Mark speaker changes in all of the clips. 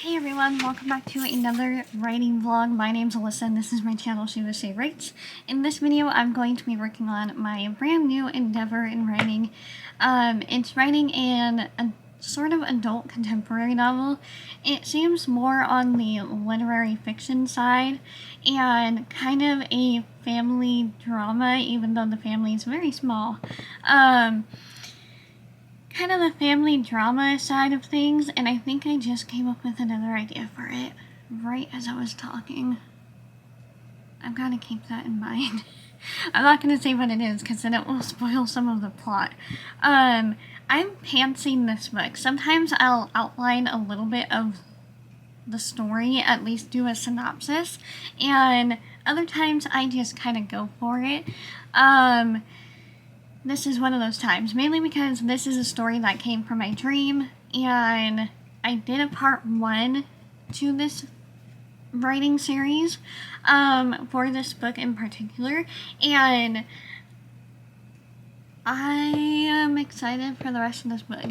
Speaker 1: Hey everyone, welcome back to another writing vlog. My name's Alyssa and this is my channel, Shiva Shay Writes. In this video, I'm going to be working on my brand new endeavor in writing. It's writing a sort of adult contemporary novel. It seems more on the literary fiction side and kind of a family drama, even though the family is very small. Kind of the family drama side of things, and I think I just came up with another idea for it right as I was talking. I've got to keep that in mind. I'm not going to say what it is because then it will spoil some of the plot. I'm pantsing this book. Sometimes I'll outline a little bit of the story, at least do a synopsis, and other times I just kind of go for it. This is one of those times, mainly because this is a story that came from my dream, and I did a part 1 to this writing series for this book in particular, and I am excited for the rest of this book.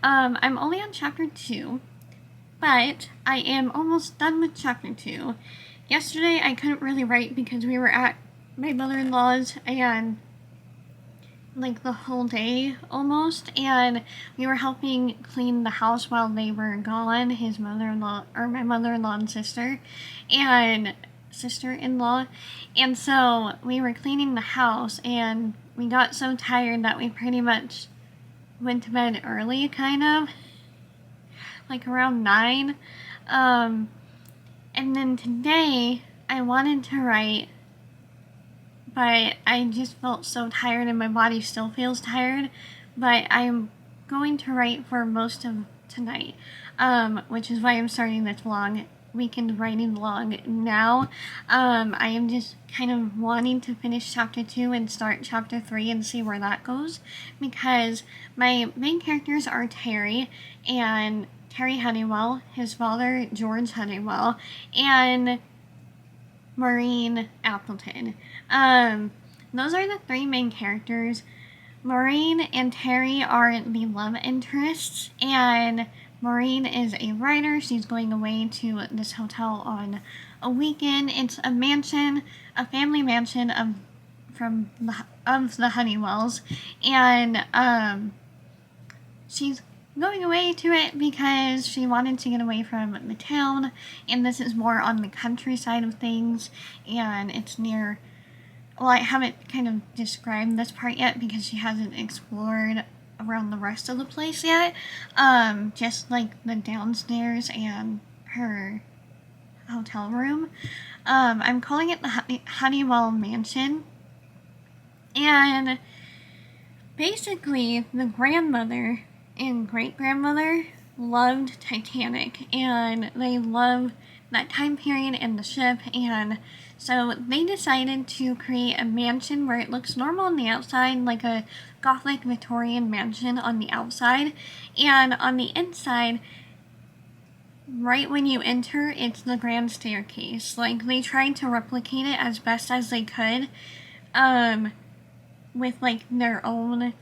Speaker 1: I'm only on chapter 2, but I am almost done with chapter 2. Yesterday I couldn't really write because we were at my mother-in-law's and like the whole day almost, and we were helping clean the house while they were gone, his mother-in-law, or my mother-in-law and sister-in-law, and so we were cleaning the house and we got so tired that we pretty much went to bed early, kind of like around 9. And then today I wanted to write, but I just felt so tired and my body still feels tired, but I'm going to write for most of tonight, which is why I'm starting this weekend writing vlog now. I am just kind of wanting to finish chapter 2 and start chapter 3 and see where that goes, because my main characters are Terry Honeywell, his father George Honeywell, and Maureen Appleton. Those are the 3 main characters. Maureen and Terry are the love interests, and Maureen is a writer. She's going away to this hotel on a weekend. It's a mansion, a family mansion of the Honeywells, and she's going away to it because she wanted to get away from the town, and this is more on the countryside of things, and it's near, well, I haven't kind of described this part yet because she hasn't explored around the rest of the place yet, just like the downstairs and her hotel room. I'm calling it the Honeywell Mansion, and basically the grandmother and great-grandmother loved Titanic, and they loved that time period and the ship, and so they decided to create a mansion where it looks normal on the outside, like a Gothic Victorian mansion on the outside, and on the inside, right when you enter, it's the grand staircase. Like, they tried to replicate it as best as they could, with like their own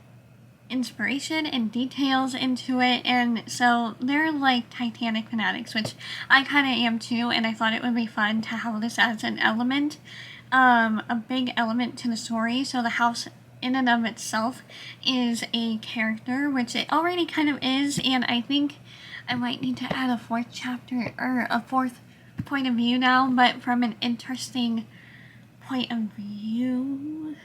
Speaker 1: inspiration and details into it, and so they're like Titanic fanatics, which I kind of am too, and I thought it would be fun to have this as an element, a big element to the story. So the house in and of itself is a character, which it already kind of is, and I think I might need to add a 4th chapter, or a 4th point of view now, but from an interesting point of view.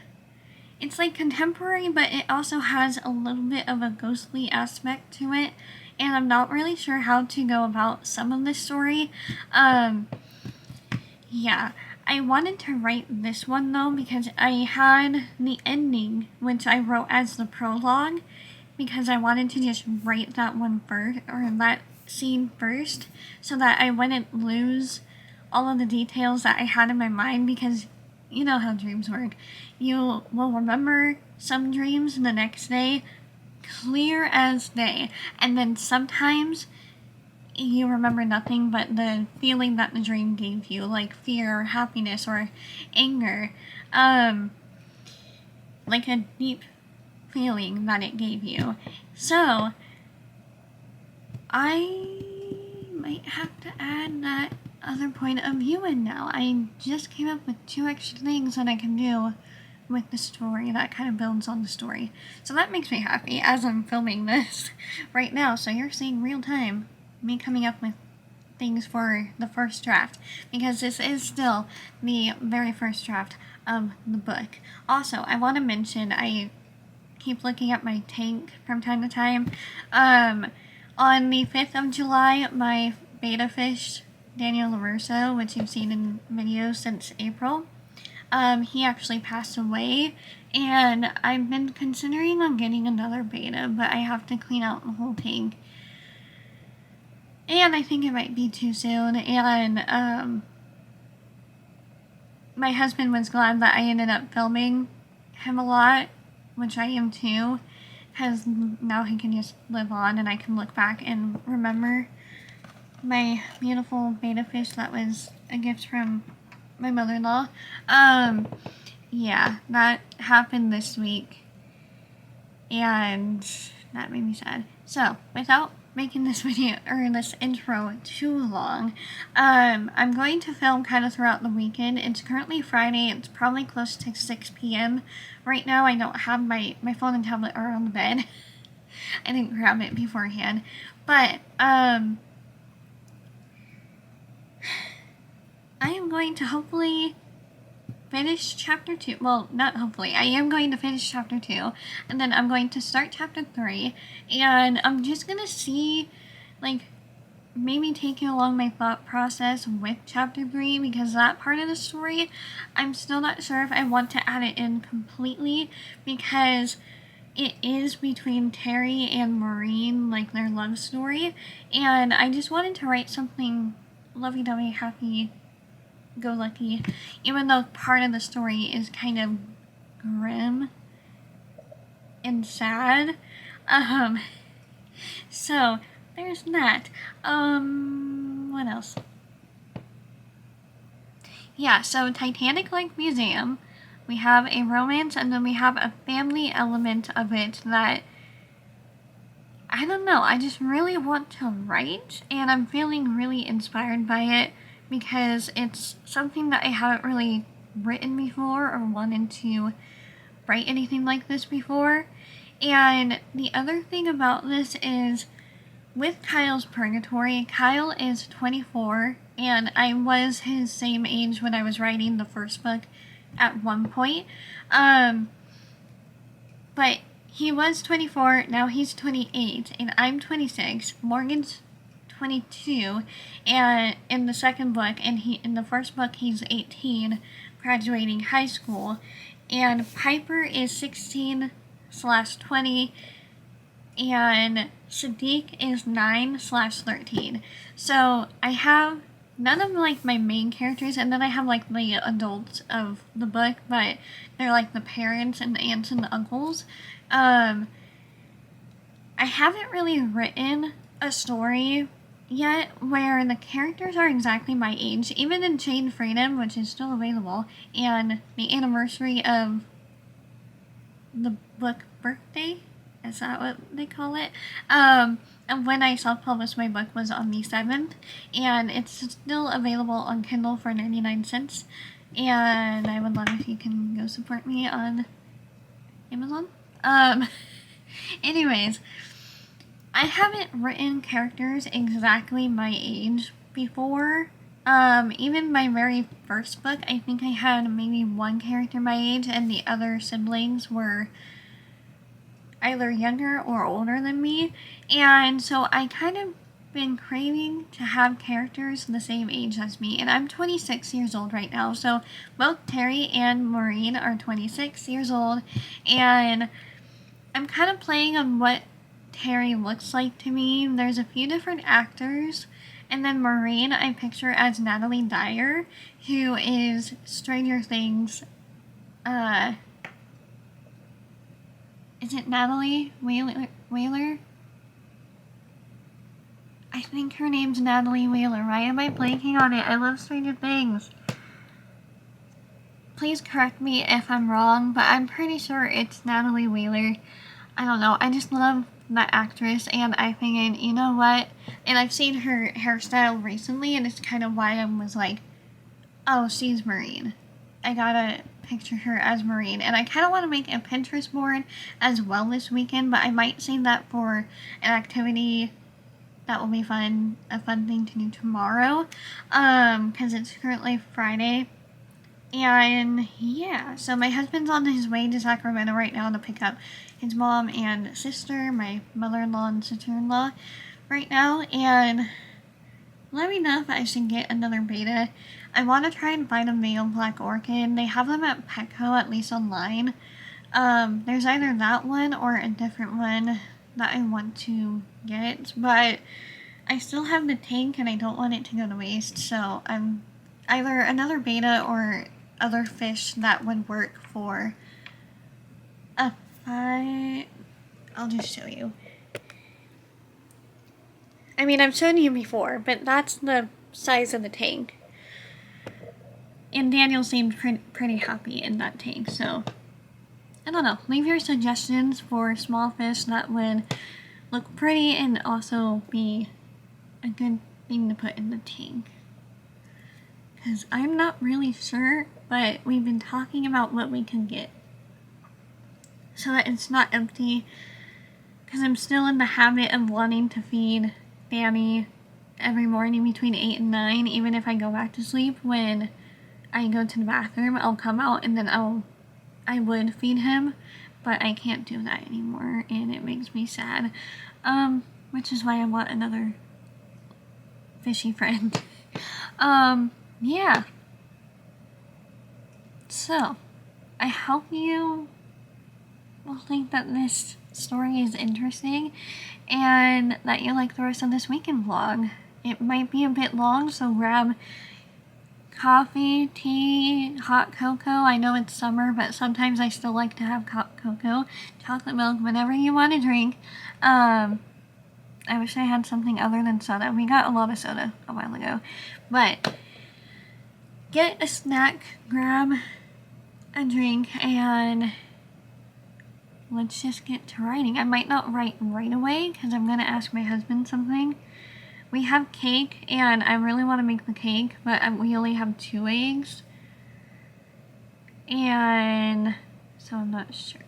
Speaker 1: It's like contemporary, but it also has a little bit of a ghostly aspect to it, and I'm not really sure how to go about some of this story. Yeah, I wanted to write this one though because I had the ending, which I wrote as the prologue, because I wanted to just write that one first, or that scene first, so that I wouldn't lose all of the details that I had in my mind, because you know how dreams work. You will remember some dreams the next day, clear as day, and then sometimes you remember nothing but the feeling that the dream gave you, like fear or happiness or anger, like a deep feeling that it gave you. So I might have to add that other point of view in now. I just came up with 2 extra things that I can do with the story that kind of builds on the story. So that makes me happy as I'm filming this right now. So you're seeing real time me coming up with things for the first draft, because this is still the very first draft of the book. Also, I want to mention, I keep looking at my tank from time to time. On the 5th of July, my beta fish, Daniel LaRusso, which you've seen in videos since April, he actually passed away, and I've been considering on getting another beta, but I have to clean out the whole tank. And I think it might be too soon, and my husband was glad that I ended up filming him a lot, which I am too, because now he can just live on and I can look back and remember my beautiful beta fish that was a gift from my mother-in-law. Yeah, that happened this week, and that made me sad. So, without making this video, or this intro, too long, I'm going to film kind of throughout the weekend. It's currently Friday. It's probably close to 6 p.m. Right now. I don't have my phone and tablet are on the bed. I didn't grab it beforehand. But, I am going to hopefully finish chapter 2. Well, not hopefully. I am going to finish chapter 2. And then I'm going to start chapter 3. And I'm just going to see, like, maybe take you along my thought process with chapter 3. Because that part of the story, I'm still not sure if I want to add it in completely. Because it is between Terry and Maureen, like, their love story. And I just wanted to write something lovey-dovey, happy, go lucky, even though part of the story is kind of grim and sad. So there's that. What else? Yeah, so Titanic Lake Museum, we have a romance, and then we have a family element of it that, I don't know, I just really want to write, and I'm feeling really inspired by it, because it's something that I haven't really written before or wanted to write anything like this before. And the other thing about this is, with Kyle's Purgatory, Kyle is 24, and I was his same age when I was writing the first book at one point. But he was 24, now he's 28, and I'm 26. Morgan's 22, and in the second book, and in the first book he's 18, graduating high school, and Piper is 16/20, and Sadiq is 9/13. So I have none of like my main characters, and then I have like the adults of the book, but they're like the parents and the aunts and the uncles. I haven't really written a story yet where the characters are exactly my age, even in Chain Freedom, which is still available, and the anniversary of the book birthday, is that what they call it? And when I self-published my book was on the 7th, and it's still available on Kindle for 99 cents, and I would love if you can go support me on Amazon. Anyways, I haven't written characters exactly my age before. Even my very first book, I think I had maybe one character my age, and the other siblings were either younger or older than me. And so I kind of been craving to have characters the same age as me, and I'm 26 years old right now. So both Terry and Maureen are 26 years old, and I'm kind of playing on what Terry looks like to me. There's a few different actors, and then Maureen I picture as Natalie Dyer, who is Stranger Things. Is it Natalie Wheeler? I think her name's Natalie Wheeler. Why am I blanking on it? I love Stranger Things. Please correct me if I'm wrong, but I'm pretty sure it's Natalie Wheeler. I don't know. I just love that actress, and I figured, you know what? And I've seen her hairstyle recently, and it's kind of why I was like, oh, she's Marine. I gotta picture her as Marine. And I kind of want to make a Pinterest board as well this weekend, but I might save that for an activity that will be fun, a fun thing to do tomorrow, because it's currently Friday. And yeah, so my husband's on his way to Sacramento right now to pick up his mom and sister, my mother-in-law and sister-in-law right now, and let me know if I should get another beta. I want to try and find a male black orchid. They have them at Petco, at least online. There's either that one or a different one that I want to get, but I still have the tank and I don't want it to go to waste, so I'm either another beta or other fish that would work for a five. I'll just show you. I mean, I've shown you before, but that's the size of the tank. And Daniel seemed pretty happy in that tank, so I don't know. Leave your suggestions for small fish that would look pretty and also be a good thing to put in the tank. Because I'm not really sure, but we've been talking about what we can get so that it's not empty. Because I'm still in the habit of wanting to feed Danny every morning between 8 and 9, even if I go back to sleep. When I go to the bathroom, I'll come out and then I would feed him, but I can't do that anymore, and it makes me sad. Which is why I want another fishy friend. Yeah. So, I hope you will think that this story is interesting and that you like the rest of this weekend vlog. It might be a bit long, so grab coffee, tea, hot cocoa. I know it's summer, but sometimes I still like to have hot cocoa, chocolate milk, whatever you want to drink. I wish I had something other than soda. We got a lot of soda a while ago. But get a snack, grab a drink, and let's just get to writing. I might not write right away because I'm going to ask my husband something. We have cake, and I really want to make the cake, but we only have 2 eggs. And so I'm not sure.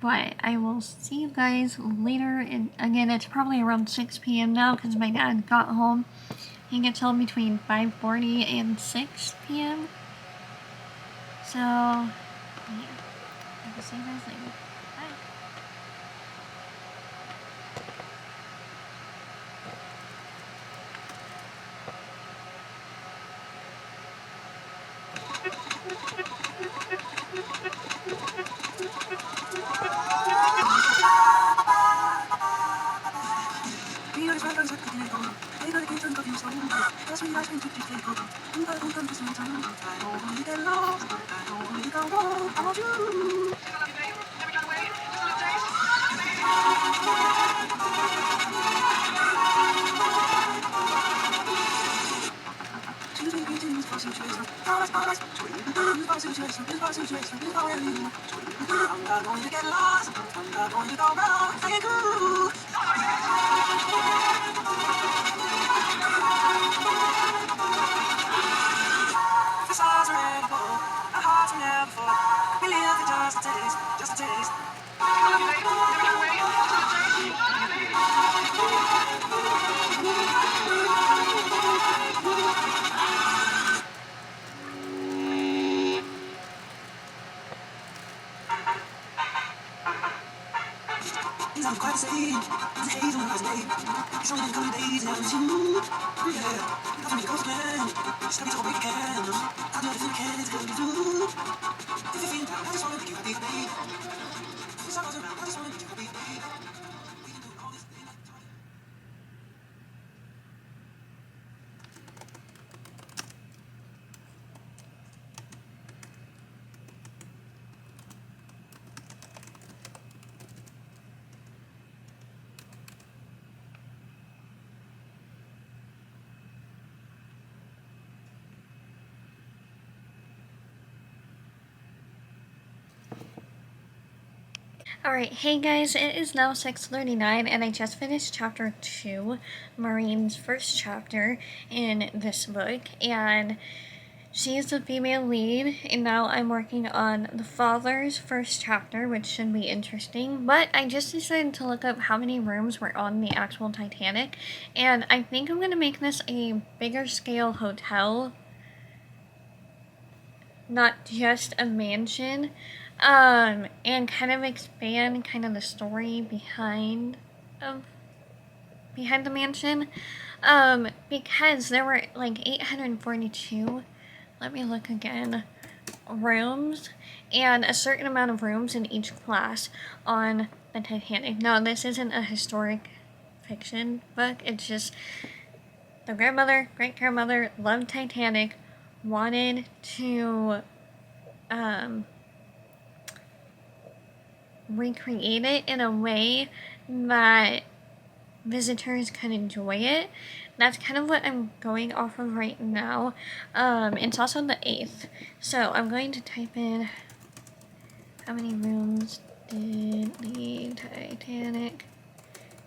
Speaker 1: But I will see you guys later. And again, it's probably around 6 p.m. now because my dad got home. He gets home between 5:40 and 6 p.m. So, yeah. I will see you guys later. Bye. Alright, hey guys, it is now 6:39 and I just finished chapter 2, Maureen's first chapter in this book, and she's the female lead, and now I'm working on the father's first chapter, which should be interesting, but I just decided to look up how many rooms were on the actual Titanic, and I think I'm going to make this a bigger scale hotel, not just a mansion, and kind of expand kind of the story behind the mansion, because there were like 842, let me look again, rooms, and a certain amount of rooms in each class on the Titanic. Now, this isn't a historic fiction book, it's just the grandmother, great-grandmother loved Titanic, wanted to recreate it in a way that visitors can enjoy it. That's kind of what I'm going off of right now. It's also the 8th, so I'm going to type in how many rooms did the Titanic,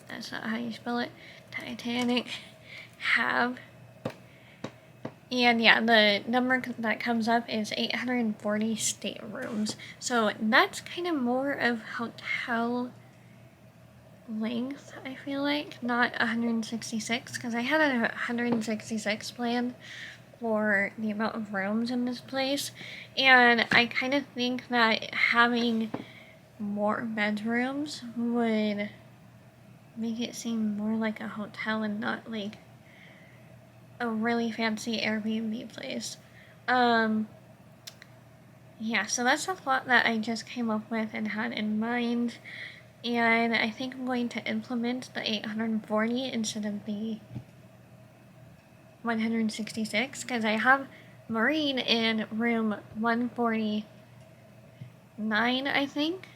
Speaker 1: that's not how you spell it, Titanic, have. And yeah, the number that comes up is 840 staterooms. So that's kind of more of hotel length, I feel like, not 166, because I had a 166 plan for the amount of rooms in this place, and I kind of think that having more bedrooms would make it seem more like a hotel and not like a really fancy Airbnb place. Yeah, so that's a thought that I just came up with and had in mind, and I think I'm going to implement the 840 instead of the 166, because I have Maureen in room 149, I think.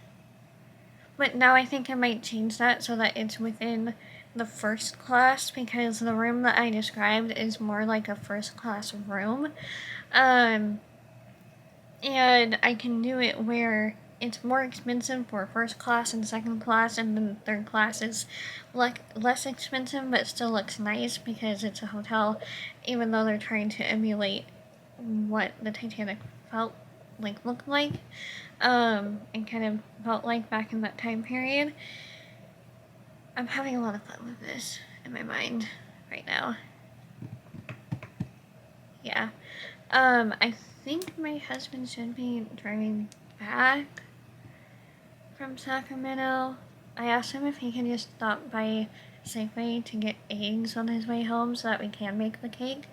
Speaker 1: But now I think I might change that so that it's within the first class, because the room that I described is more like a first class room. And I can do it where it's more expensive for first class and second class, and then third class is less expensive but still looks nice because it's a hotel, even though they're trying to emulate what the Titanic looked like, and kind of felt like back in that time period. I'm having a lot of fun with this in my mind right now. Yeah. I think my husband should be driving back from Sacramento. I asked him if he can just stop by Safeway to get eggs on his way home so that we can make the cake.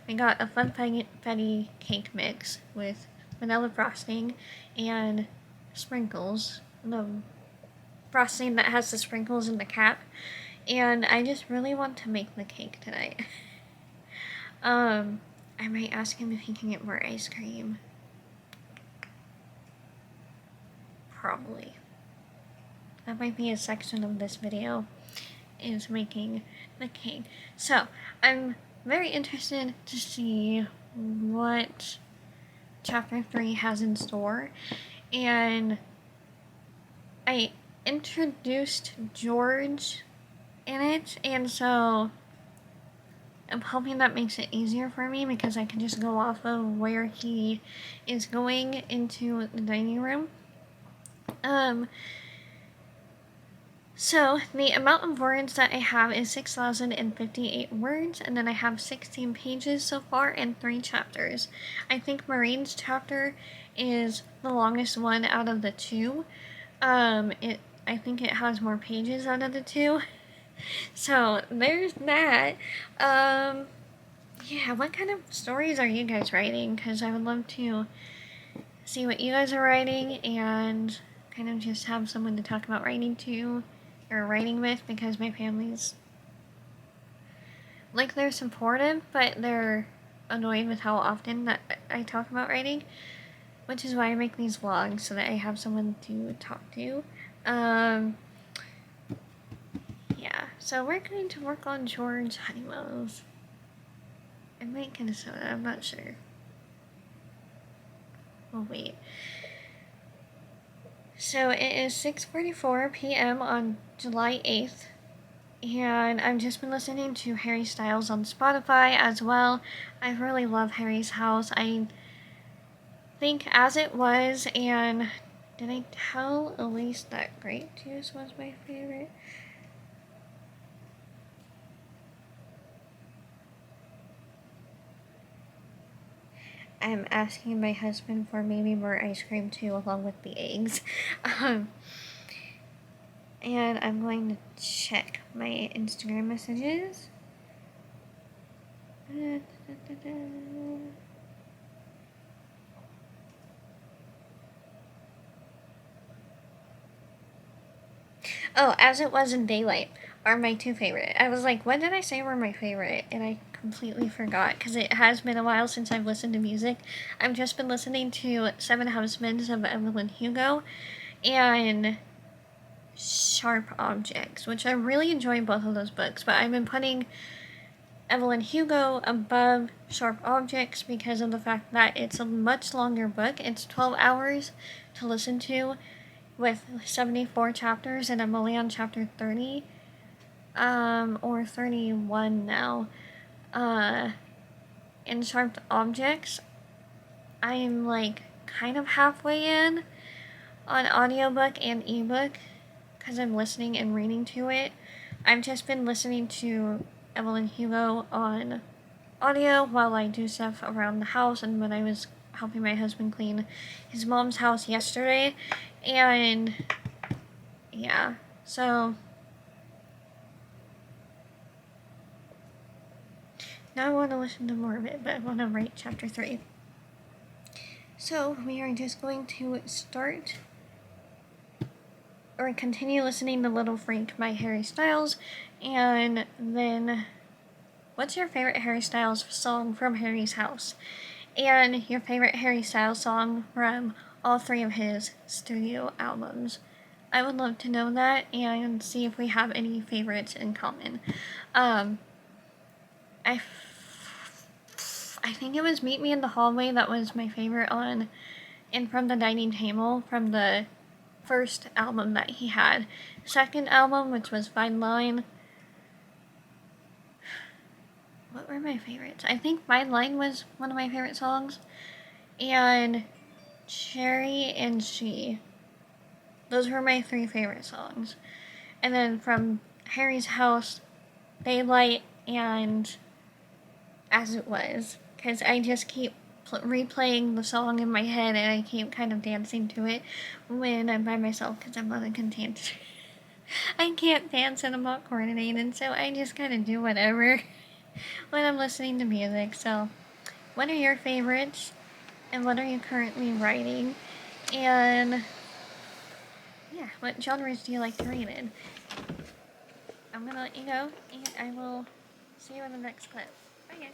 Speaker 1: We got a Funfetti cake mix with vanilla frosting and sprinkles. The frosting that has the sprinkles in the cap. And I just really want to make the cake tonight. I might ask him if he can get more ice cream. Probably. That might be a section of this video, is making the cake. So, I'm very interested to see what chapter 3 has in store. And I introduced George in it, and so I'm hoping that makes it easier for me because I can just go off of where he is going into the dining room. So the amount of words that I have is 6,058 words, and then I have 16 pages so far and 3 chapters. I think Maureen's chapter is the longest one out of the 2. I think it has more pages out of the 2. So there's that. Yeah, what kind of stories are you guys writing? Because I would love to see what you guys are writing and kind of just have someone to talk about writing to or writing with, because my family's like, they're supportive, but they're annoyed with how often that I talk about writing, which is why I make these vlogs, so that I have someone to talk to. Yeah, so we're going to work on George Honeywell's. I might get a soda, I'm not sure. Oh, wait. So it is 6:44 p.m. on July 8th, and I've just been listening to Harry Styles on Spotify as well. I really love Harry's House. I think As It Was and did I tell Elise that Grape Juice was my favorite? I'm asking my husband for maybe more ice cream too, along with the eggs. And I'm going to check my Instagram messages. Oh, As It Was in Daylight are my two favorite. I was like, what did I say were my favorite? And I completely forgot because it has been a while since I've listened to music. I've just been listening to Seven Husbands of Evelyn Hugo and Sharp Objects, which I really enjoy both of those books, but I've been putting Evelyn Hugo above Sharp Objects because of the fact that it's a much longer book. It's 12 hours to listen to with 74 chapters, and I'm only on chapter 30, or 31 now. In Sharp Objects, I'm like kind of halfway in on audiobook and ebook because I'm listening and reading to it. I've just been listening to Evelyn Hugo on audio while I do stuff around the house, and when I was helping my husband clean his mom's house yesterday, and yeah, so now I want to listen to more of it, but I want to write chapter 3. So we are just going to start or continue listening to Little Frank by Harry Styles, and then what's your favorite Harry Styles song from Harry's House? And your favorite Harry Styles song from all 3 of his studio albums. I would love to know that and see if we have any favorites in common. I think it was Meet Me in the Hallway that was my favorite on and From the Dining Table from the first album that he had. Second album, which was Fine Line. What were my favorites? I think Fine Line was one of my favorite songs. And Cherry and She. Those were my 3 favorite songs. And then from Harry's House, Daylight, and As It Was. Because I just keep replaying the song in my head and I keep kind of dancing to it when I'm by myself because I'm not a content. I can't dance and I'm not coordinated, so I just kind of do whatever when I'm listening to music. So, what are your favorites? And what are you currently writing? And yeah, what genres do you like to read in? I'm gonna let you go, and I will see you in the next clip. Bye, guys.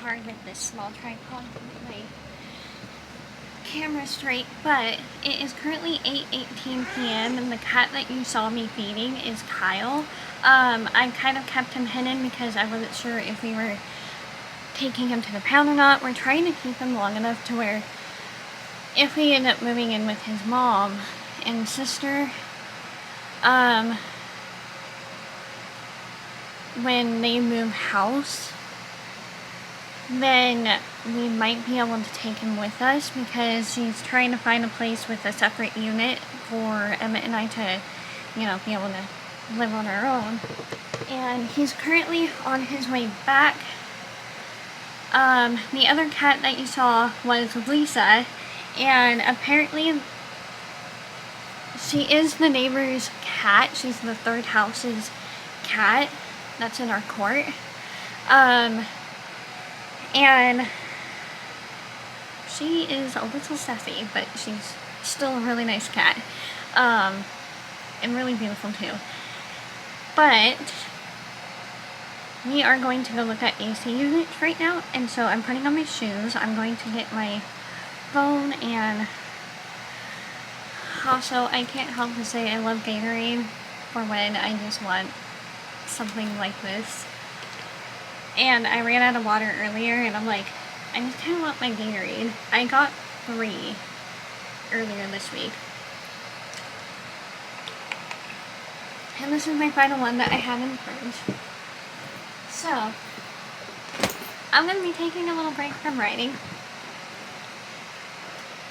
Speaker 1: hard with this small tripod to get my camera straight, but it is currently 8:18 p.m. and the cat that you saw me feeding is Kyle. I kind of kept him hidden because I wasn't sure if we were taking him to the pound or not. We're trying to keep him long enough to where if we end up moving in with his mom and sister, when they move house, then we might be able to take him with us because she's trying to find a place with a separate unit for Emmett and I to, you know, be able to live on our own. And he's currently on his way back. The other cat that you saw was Lisa, and apparently she is the neighbor's cat. She's the third house's cat that's in our court. And she is a little sassy, but she's still a really nice cat. And really beautiful too. But we are going to go look at AC units right now, and so I'm putting on my shoes. I'm going to get my phone, and also I can't help but say I love Gatorade for when I just want something like this. And I ran out of water earlier, and I'm like, I just kind of want my Gatorade. I got 3 earlier this week. And this is my final one that I have in the fridge. So, I'm going to be taking a little break from writing.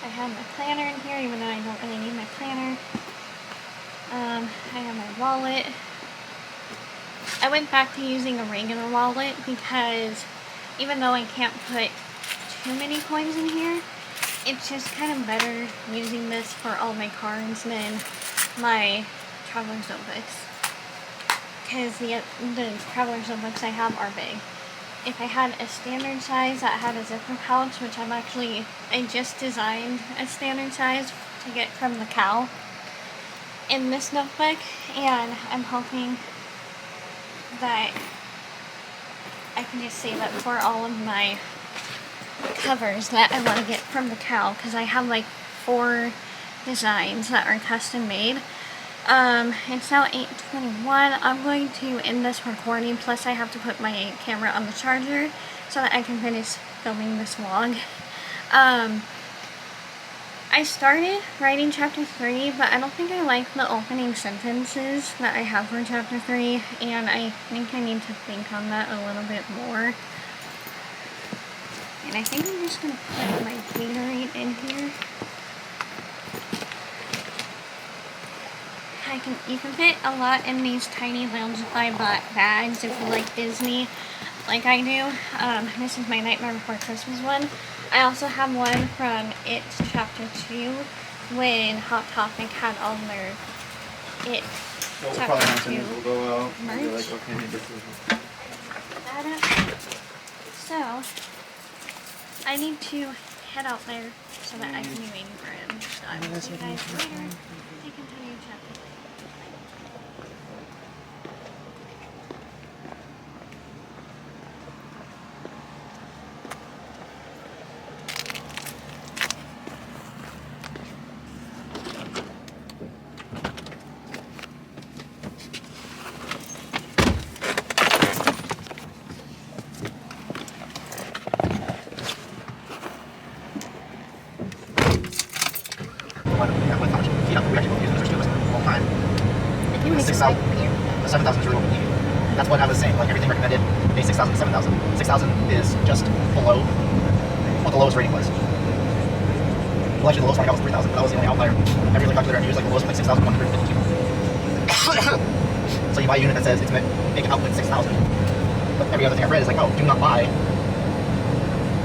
Speaker 1: I have my planner in here, even though I don't really need my planner. I have my wallet. I went back to using a regular wallet because even though I can't put too many coins in here, it's just kind of better using this for all my cards than my Traveler's Notebooks. Because the Traveler's Notebooks I have are big. If I had a standard size that had a zipper pouch, which I just designed a standard size to get from the cow in this notebook, and I'm hoping that I can just save up for all of my covers that I want to get from the cow, because I have like 4 designs that are custom made. It's now 8:21. I'm going to end this recording, plus I have to put my camera on the charger so that I can finish filming this vlog. I started writing chapter 3, but I don't think I like the opening sentences that I have for chapter 3, and I think I need to think on that a little bit more. And I think I'm just going to put my Gatorade in here. You can fit a lot in these tiny Loungify bags if you like Disney, like I do. This is my Nightmare Before Christmas one. I also have one from It Chapter 2 when Hot Topic had all their It Chapter 2 merch. So, I need to head out there so that I can be waiting for him. So I will see you guys later to continue chapter 3.
Speaker 2: The 7,000 is really what we need. That's what I was saying, like everything recommended, pay 6,000 to 7,000. 6,000 is just below what the lowest rating was. Well, actually the lowest one I got was 3,000, but that was the only outlier. Every other calculator I used, like the lowest was like 6,152. So you buy a unit that says it's meant to make output 6,000. But every other thing I've read is like, oh, do not buy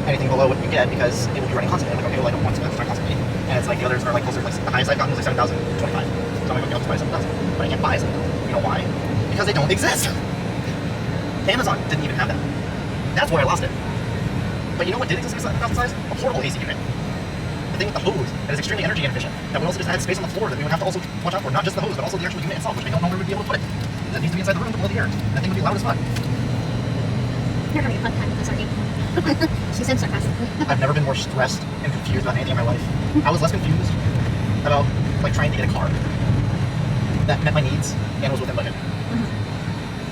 Speaker 2: anything below what you get because it will be running constantly. I'm like, okay, well I don't want to run constantly. And it's like the others are like closer, like the highest I've gotten was like 7,025. So I'm like, okay, I'll just buy 7,000. But I can't buy 7,000. You know why? Because they don't exist. Amazon didn't even have that. That's where I lost it. But you know what did exist in 7,000 size? A portable AC unit. The thing with the hose that is extremely energy inefficient. That would also just add space on the floor that we would have to also watch out for. Not just the hose, but also the actual unit itself, which we don't know where we'd be able to put it. That needs to be inside the room to blow the air. That thing would be loud as fuck.
Speaker 1: You're having a fun time with this, aren't you? She said sarcastically.
Speaker 2: I've never been more stressed and confused about anything in my life. I was less confused about like trying to get a car that met my needs and was within budget.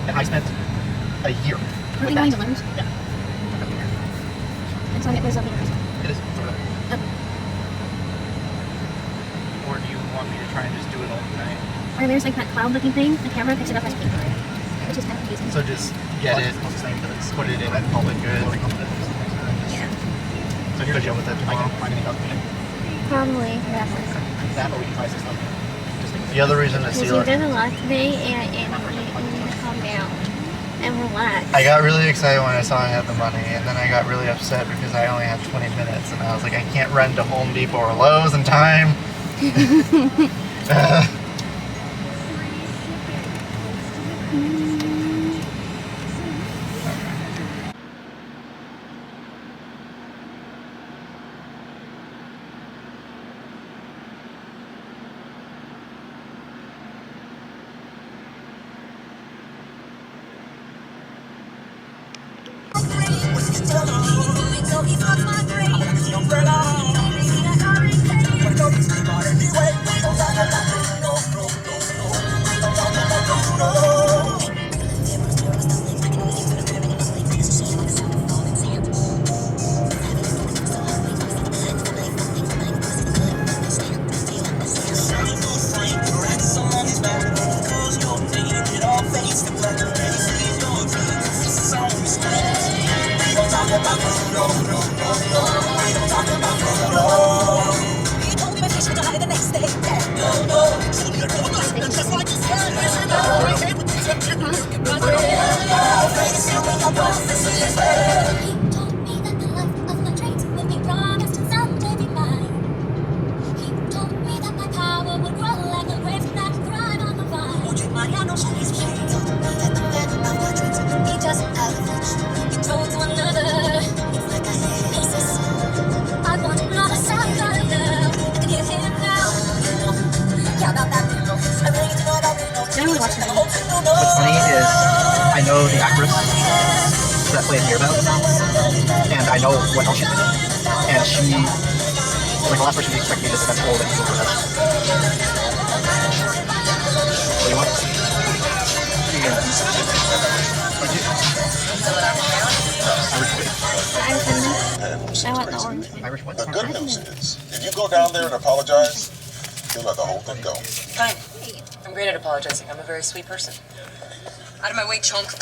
Speaker 2: And I spent a year.
Speaker 1: Are they going to Lowe's?
Speaker 2: Yeah.
Speaker 1: And so it goes over there as well.
Speaker 2: It is. Sort of.
Speaker 3: Or do you want me to try and just do it all tonight?
Speaker 1: Or there's like that cloud-looking thing. The camera picks it up as paper, which is kind of confusing.
Speaker 3: So just get it, put it in, and call it good.
Speaker 1: Yeah.
Speaker 2: So you're gonna deal with it tomorrow. Find anything else.
Speaker 1: Probably. Yeah.
Speaker 2: That, or we can try 6,000.
Speaker 3: The other reason to
Speaker 1: Because
Speaker 3: seal
Speaker 1: you
Speaker 3: it,
Speaker 1: did a lot today, and you need to calm down and relax.
Speaker 3: I got really excited when I saw I had the money, and then I got really upset because I only had 20 minutes, and I was like, I can't run to Home Depot or Lowe's in time.
Speaker 2: What's funny is I know the actress that played Mirabelle, and I know what else she's in. And she, like the last person she expected me to that's old and super rich. What do you want?
Speaker 1: I want the orange.
Speaker 2: Irish what?
Speaker 4: The good news is, if you go down there and apologize, you'll let the whole thing go.
Speaker 5: Hi. I'm great at apologizing. I'm a very sweet person. Out of my way, chunk.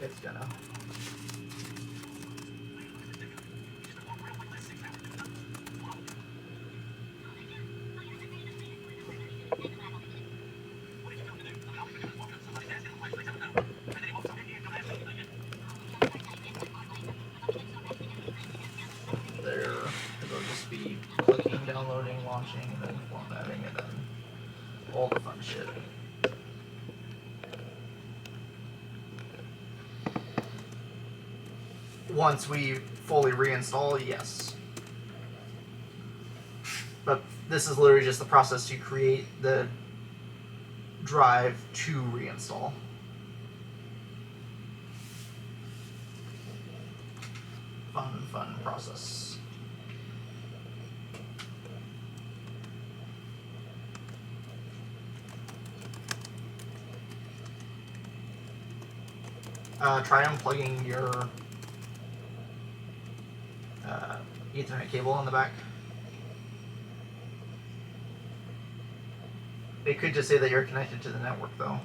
Speaker 2: It's gonna. There, it'll just be clicking, downloading, launching, and then formatting, and then all the fun shit. Once we fully reinstall, yes. But this is literally just the process to create the drive to reinstall. Fun process. Try unplugging your Ethernet cable on the back. It could just say that you're connected to the network though.